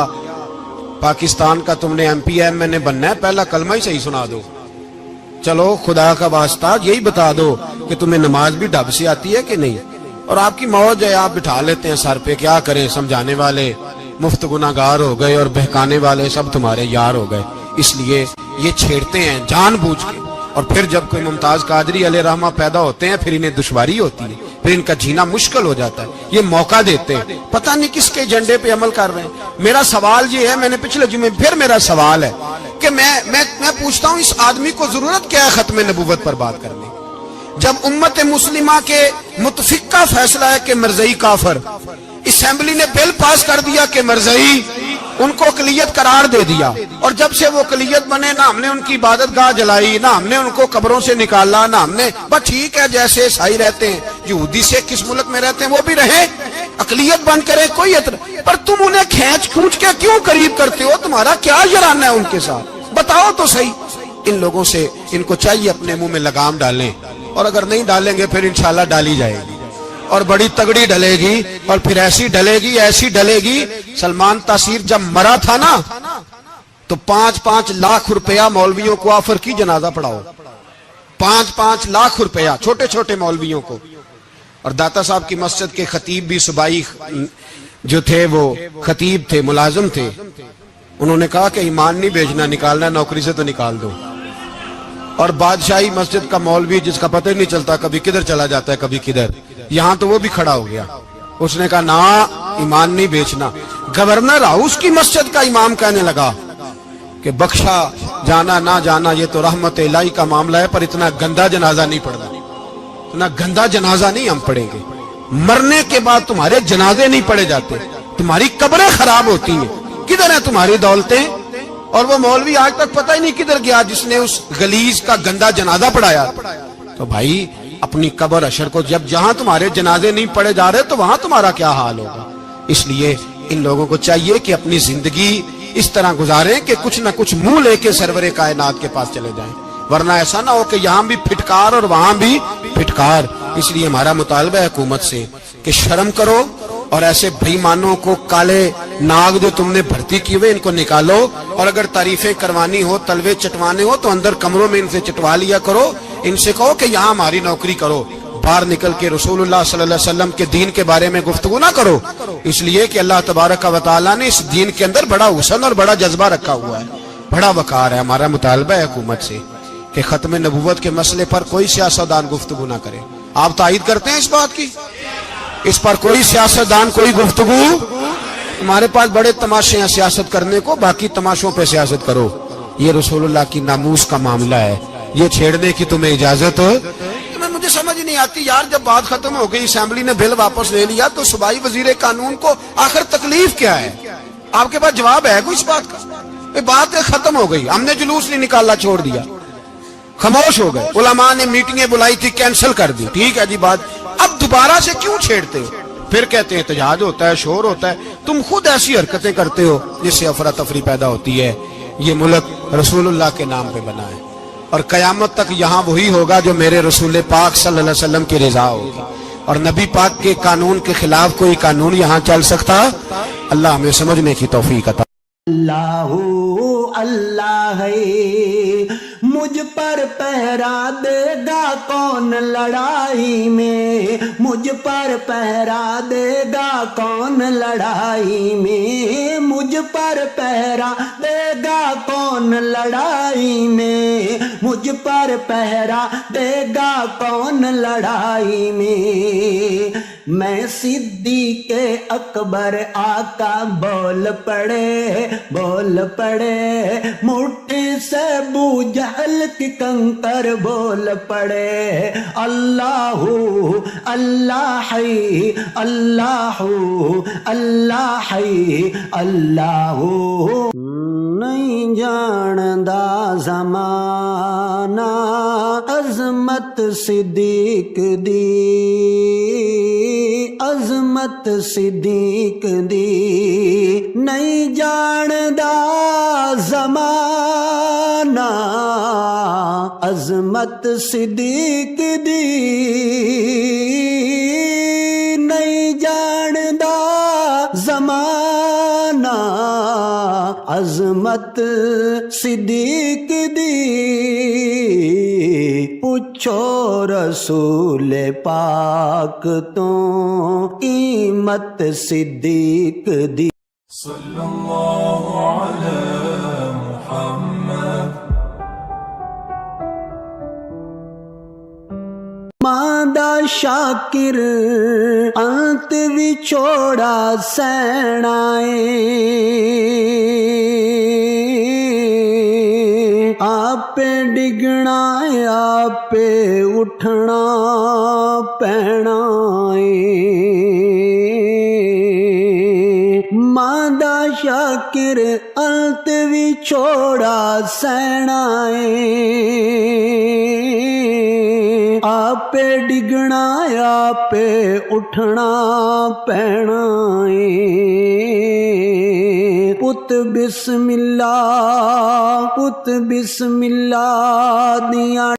پاکستان کا تم نے MPM نے بننا ہے, پہلا کلمہ ہی صحیح سنا دو. چلو خدا کا واسطہ یہی بتا دو کہ تمہیں نماز بھی ڈھب سے آتی ہے کہ نہیں. اور آپ کی موج ہے, آپ بٹھا لیتے ہیں سر پہ, کیا کریں, سمجھانے والے مفت گناہگار ہو گئے اور بہکانے والے سب تمہارے یار ہو گئے. اس لیے یہ چھیڑتے ہیں جان بوجھ کے, اور پھر جب کوئی ممتاز قادری علیہ رحمہ پیدا ہوتے ہیں پھر انہیں دشواری ہوتی ہے, پھر ان کا جینا مشکل ہو جاتا ہے. یہ موقع دیتے ہیں, پتہ نہیں کس کے ایجنڈے پہ عمل کر رہے ہیں. میرا سوال یہ ہے, میں نے پچھلے جمعے پھر میرا سوال ہے کہ میں پوچھتا ہوں اس آدمی کو ضرورت کیا ہے ختم نبوت پر بات کرنے, جب امت مسلمہ کے متفق کا فیصلہ ہے کہ مرزائی کافر, اسمبلی نے بل پاس کر دیا کہ مرزائی, ان کو اقلیت قرار دے دیا, اور جب سے وہ اقلیت بنے نہ ہم نے ان کی عبادت گاہ جلائی, نہ ہم نے ان کو قبروں سے نکالا, نہ ہم نے, بس ٹھیک ہے جیسے عیسائی رہتے ہیں, یہودی سے کس ملک میں رہتے ہیں وہ بھی رہیں, اقلیت بن کرے, کوئی اعتراض, پر تم انہیں کھینچ کھونچ کے کیوں قریب کرتے ہو, تمہارا کیا یارانہ ہے ان کے ساتھ, بتاؤ تو صحیح. ان لوگوں سے ان کو چاہیے اپنے منہ میں لگام ڈالیں, اور اگر نہیں ڈالیں گے پھر انشاءاللہ ڈالی جائے گی, اور بڑی تگڑی ڈلے گی, اور پھر ایسی ڈلے گی, ایسی ڈلے گی. سلمان تاثیر جب مرا تھا نا تو 5-5 لاکھ روپیہ مولویوں کو آفر کی جنازہ پڑھاؤ, 5-5 لاکھ روپیہ چھوٹے چھوٹے مولویوں کو. اور داتا صاحب کی مسجد کے خطیب بھی صوبائی جو تھے وہ خطیب تھے, ملازم تھے, انہوں نے کہا کہ ایمان نہیں بیچنا, نکالنا نوکری سے تو نکال دو. اور بادشاہی مسجد کا مولوی جس کا پتہ نہیں چلتا, کبھی کدھر چلا جاتا ہے کبھی کدھر, یہاں تو وہ بھی کھڑا ہو گیا, اس نے کہا نا ایمان نہیں بیچنا. گورنر ہاؤس کی مسجد کا امام کہنے لگا کہ بخشا جانا نہ جانا یہ تو رحمت الہی کا معاملہ ہے, پر اتنا گندا جنازہ نہیں پڑھنا, اتنا گندا جنازہ نہیں ہم پڑھیں گے. مرنے کے بعد تمہارے جنازے نہیں پڑھے جاتے, تمہاری قبریں خراب ہوتی ہیں, کدھر ہیں تمہاری دولتیں. اور وہ مولوی آج تک پتہ ہی نہیں کدھر گیا جس نے اس غلیظ کا گندا جنازہ پڑھایا. تو بھائی اپنی قبر حشر کو, جب جہاں تمہارے جنازے نہیں پڑھے جا رہے تو وہاں تمہارا کیا حال ہوگا. اس لیے ان لوگوں کو چاہیے کہ اپنی زندگی اس طرح گزاریں کہ کچھ نہ کچھ منہ لے کے سرور کائنات کے پاس چلے جائیں, ورنہ ایسا نہ ہو کہ یہاں بھی پھٹکار اور وہاں بھی پھٹکار. اس لیے ہمارا مطالبہ ہے حکومت سے کہ شرم کرو, اور ایسے بھائیمانوں کو, کالے ناگ جو تم نے بھرتی کی ہوئے, ان کو نکالو, اور اگر تعریفیں کروانی ہو, تلوے چٹوانے ہو تو اندر کمروں میں ان سے چٹوا لیا کرو, ان سے کہو کہ یہاں ہماری نوکری کرو. باہر نکل کے رسول اللہ صلی اللہ علیہ وسلم کے دین کے بارے میں گفتگو نہ کرو، اس لیے کہ اللہ تبارک و تعالیٰ نے اس دین کے اندر بڑا حسن اور بڑا جذبہ رکھا ہوا ہے، بڑا وقار ہے۔ ہمارا مطالبہ ہے حکومت سے کہ ختم نبوت کے مسئلے پر کوئی سیاستدان گفتگو نہ کرے۔ آپ تائید کرتے ہیں اس بات کی؟ اس پر کوئی سیاستدان کوئی گفتگو؟ ہمارے پاس بڑے تماشے ہیں سیاست کرنے کو، باقی تماشوں پہ سیاست کرو۔ یہ رسول اللہ کی ناموس کا معاملہ ہے، یہ چھیڑنے کی تمہیں اجازت ہو؟ مجھے سمجھ نہیں آتی یار، جب بات ختم ہو گئی، اسمبلی نے بل واپس لے لیا، تو صوبائی وزیر قانون کو آخر تکلیف کیا ہے؟ آپ کے پاس جواب ہے کوئی اس بات کا؟ بات ختم ہو گئی، ہم نے جلوس نہیں نکالا، چھوڑ دیا، خاموش ہو گئے، علماء نے میٹنگیں بلائی تھی کینسل کر دی، ٹھیک ہے جی بات، اب دوبارہ سے کیوں چھیڑتے ہو؟ پھر کہتے ہیں احتجاج ہوتا ہے، شور ہوتا ہے، تم خود ایسی حرکتیں کرتے ہو جس سے افراتفری پیدا ہوتی ہے۔ یہ ملک رسول اللہ کے نام پہ بنا ہے، اور قیامت تک یہاں وہی ہوگا جو میرے رسول پاک صلی اللہ علیہ وسلم کی رضا ہوگی، اور نبی پاک کے قانون کے خلاف کوئی قانون یہاں چل سکتا؟ اللہ ہمیں سمجھنے کی توفیق عطا۔ اللہ اللہ ہے، مجھ پر پہرا دے گا کون لڑائی میں، مجھ پر پہرا دے گا کون لڑائی میں، مجھ پر پہرا دے گا کون لڑائی میں، مجھ پر پہرا دے گا کون لڑائی میں۔ میں صدیق اکبر آقا بول پڑے بول پڑے، مٹھی سے ابو جہل کی کنکر بول پڑے، اللہ اللہ ہے اللہ اللہ ہے اللہ۔ نہیں جاندا زمانہ عظمت صدیق دی، عظمت صدیق دی، نہیں جاندا زمانہ عظمت صدیق دی، نہیں جاندا زمانہ عظمت صدیق دی، پوچھو رسول پاک تو قیمت صدیق دی۔ صلی اللہ علی محمد۔ مادا شاکر انت وچھوڑا سینائے، آپ ڈگنا آپ اٹھنا پینا، مادا شاکر انت وچھوڑا سینائے، آپ ڈگنا آپ اٹھنا پینا، پت بسم اللہ دیاں